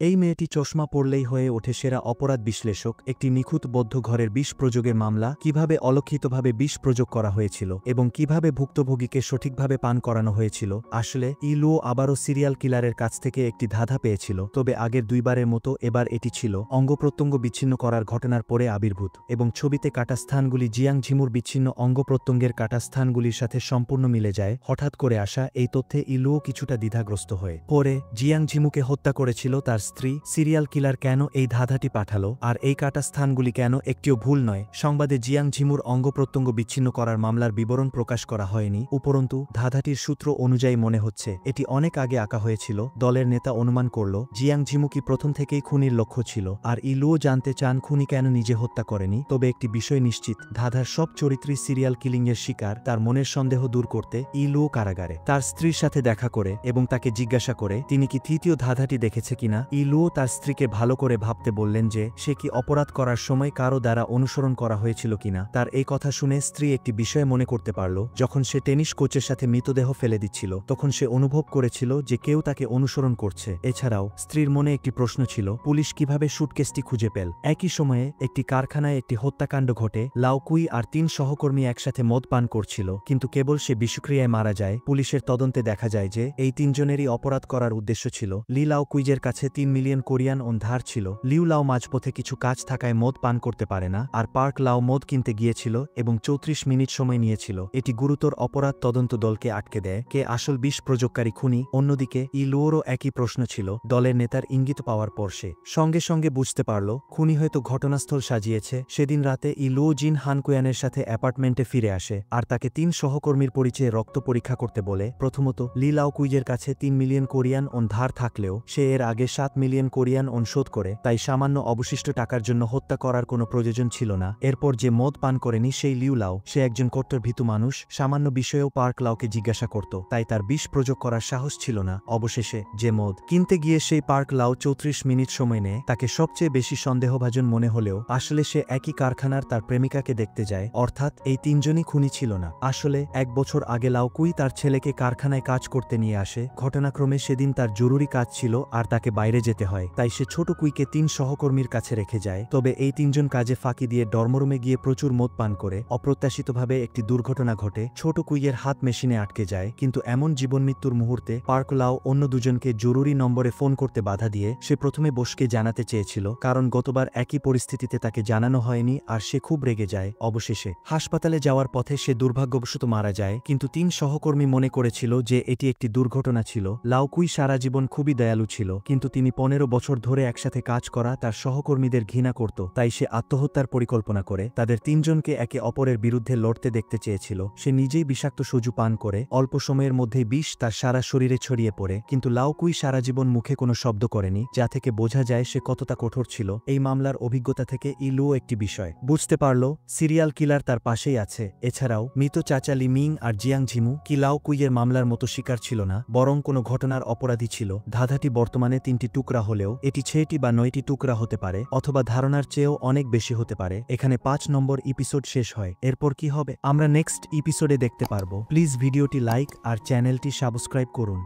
এই মেয়েটি চশমা পড়লেই হয়ে ওঠে সেরা অপরাধ বিশ্লেষক। একটি নিখুঁত বদ্ধ ঘরের বিষ প্রযোগের মামলা, কিভাবে অলক্ষিতভাবে বিষ প্রযোগ করা হয়েছিল এবং কিভাবে ভুক্তভোগীকে সঠিকভাবে পান করানো হয়েছিল। আসলে ইলুও আবারও সিরিয়াল কিলারের কাছ থেকে একটি ধাঁধা পেয়েছিল, তবে আগের দুইবারের মতো এবার এটি ছিল অঙ্গপ্রত্যঙ্গ বিচ্ছিন্ন করার ঘটনার পরে আবির্ভূত, এবং ছবিতে কাটা স্থানগুলি জিয়াং ঝিমুর বিচ্ছিন্ন অঙ্গপ্রত্যঙ্গের কাটা স্থানগুলির সাথে সম্পূর্ণ মিলে যায়। হঠাৎ করে আসা এই তথ্যে ইলুও কিছুটা দ্বিধাগ্রস্ত হয়ে পরে জিয়াং ঝিমুকে হত্যা করেছিল তার স্ত্রী। সিরিয়াল কিলার কেন এই ধাঁধাটি পাঠালো, আর এই কাটা স্থানগুলি কেন একটিও ভুল নয়। সংবাদে জিয়াং ঝিমুর অঙ্গপ্রত্যঙ্গ বিচ্ছিন্ন করার মামলার বিবরণ প্রকাশ করা হয়নি, উপরন্তু ধাঁধাটির সূত্র অনুযায়ী মনে হচ্ছে এটি অনেক আগে আঁকা হয়েছিল। দলের নেতা অনুমান করল জিয়াং ঝিমু কি প্রথম থেকেই খুনির লক্ষ্য ছিল, আর ইলুও জানতে চান খুনি কেন নিজে হত্যা করেনি। তবে একটি বিষয় নিশ্চিত, ধাঁধার সব চরিত্রী সিরিয়াল কিলিংয়ের শিকার। তার মনের সন্দেহ দূর করতে ইলুও কারাগারে তার স্ত্রীর সাথে দেখা করে এবং তাকে জিজ্ঞাসা করে তিনি কি তৃতীয় ধাঁধাটি দেখেছে কিনা। ইলুও তার স্ত্রীকে ভালো করে ভাবতে বললেন যে সে কি অপরাধ করার সময় কারো দ্বারা অনুসরণ করা হয়েছিল কিনা। তার এই কথা শুনে স্ত্রী একটি বিষয় মনে করতে পারল, যখন সে টেনিস কোচের সাথে মৃতদেহ ফেলে দিচ্ছিল তখন সে অনুভব করেছিল যে কেউ তাকে অনুসরণ করছে। এছাড়াও স্ত্রীর মনে একটি প্রশ্ন ছিল, পুলিশ কিভাবে সুটকেসটি খুঁজে পেল। একই সময়ে একটি কারখানায় একটি হত্যাকাণ্ড ঘটে। লাও কুই আর 3 সহকর্মী একসাথে মদ পান করছিল, কিন্তু কেবল সে বিষক্রিয়ায় মারা যায়। পুলিশের তদন্তে দেখা যায় যে এই 3 জনেরই অপরাধ করার উদ্দেশ্য ছিল। লি লাও কুইজের কাছে 3 মিলিয়ন কোরিয়ান ওন ধার ছিল। লিউ লাও মাঝপথে কিছু কাজ থাকায় মদ পান করতে পারে না, আর পার্ক লাও মদ কিনতে গিয়েছিল এবং 34 মিনিট সময় নিয়েছিল। এটি গুরুতর অপরাধ। তদন্ত দলকে আটকে দেয় কে আসল বিষ প্রযোগকারী খুনি। অন্যদিকে ইলুওরও একই প্রশ্ন ছিল। দলের নেতার ইঙ্গিত পাওয়ার পর সে সঙ্গে সঙ্গে বুঝতে পারল খুনি হয়তো ঘটনাস্থল সাজিয়েছে। সেদিন রাতে ইলুও জিন হানকুয়ানের সাথে অ্যাপার্টমেন্টে ফিরে আসে আর তাকে 3 সহকর্মীর পরিচয়ে রক্ত পরীক্ষা করতে বলে। প্রথমত, লি লাও কুইজের কাছে 3 মিলিয়ন কোরিয়ান ওন ধার থাকলেও সে এর আগে 7 মিলিয়ন কোরিয়ান ওন শোধ করে, তাই সামান্য অবশিষ্ট টাকার জন্য হত্যা করার কোনো প্রয়োজন ছিল না। এরপর যে মদ পান করেনি সেই লিউ লাও, সে একজন কট্টর ভীতু মানুষ। সামান্য বিষয়েও পার্ক লাওকে জিজ্ঞাসা করত, তাই তার বিষ প্রযোগ করার সাহস ছিল না। অবশেষে যে মদ কিনতে গিয়ে সেই পার্ক লাও 34 মিনিট সময় নেয়, তাকে সবচেয়ে বেশি সন্দেহভাজন মনে হলেও আসলে সে একই কারখানার তার প্রেমিকাকে দেখতে যায়। অর্থাৎ এই 3 জনই খুনি ছিল না। আসলে 1 বছর আগে লাও কুই তার ছেলেকে কারখানায় কাজ করতে নিয়ে আসে। ঘটনাক্রমে সেদিন তার জরুরি কাজ ছিল আর তাকে বাইরে যেতে হয়, তাই সে ছোট কুইকে 3 সহকর্মীর কাছে রেখে যায়। তবে এই 3 জন কাজে ফাঁকি দিয়ে ডরমরুমে গিয়ে প্রচুর মদ পান করে। অপ্রত্যাশিতভাবে একটি দুর্ঘটনা ঘটে। ছোট কুইয়ের হাত মেশিনে আটকে যায়, কিন্তু এমন জীবনমৃত্যুর মুহূর্তে পার্ক লাও অন্য দুজনকে জরুরি নম্বরে ফোন করতে বাধা দিয়ে সে প্রথমে বসকে জানাতে চেয়েছিল, কারণ গতবার একই পরিস্থিতিতে তাকে জানানো হয়নি আর সে খুব রেগে যায়। অবশেষে হাসপাতালে যাওয়ার পথে সে দুর্ভাগ্যবশত মারা যায়, কিন্তু 3 সহকর্মী মনে করেছিল যে এটি একটি দুর্ঘটনা ছিল। লাও কুই সারা জীবন খুবই দয়ালু ছিল, কিন্তু তিনি 15 বছর ধরে একসাথে কাজ করা তার সহকর্মীদের ঘৃণা করত, তাই সে আত্মহত্যার পরিকল্পনা করে তাদের 3 জনকে একে অপরের বিরুদ্ধে লড়তে দেখতে চেয়েছিল। সে নিজেই বিষাক্ত সুজু পান করে অল্প সময়ের মধ্যেই বিষ তার সারা শরীরে ছড়িয়ে পড়ে, কিন্তু লাও কুই সারা জীবন মুখে কোনো শব্দ করেনি, যা থেকে বোঝা যায় সে কতটা কঠোর ছিল। এই মামলার অভিজ্ঞতা থেকে ইলুও একটি বিষয় বুঝতে পারল, সিরিয়াল কিলার তার পাশেই আছে। এছাড়াও মৃত চাচা লি মিং আর জিয়াং ঝিমু কি লাও কুইয়ের মামলার মতো শিকার ছিল না, বরং কোনো ঘটনার অপরাধী ছিল। ধাঁধাটি বর্তমানে 3টি টুকরা হলেও এটি 6টি বা 9টি টুকরা হতে পারে, অথবা ধারণার চেয়েও অনেক বেশি হতে পারে। এখানে 5 নম্বর এপিসোড শেষ হয়। এরপর কি হবে আমরা নেক্সট এপিসোডে দেখতে পারবো। প্লিজ ভিডিওটি লাইক আর চ্যানেলটি সাবস্ক্রাইব করুন।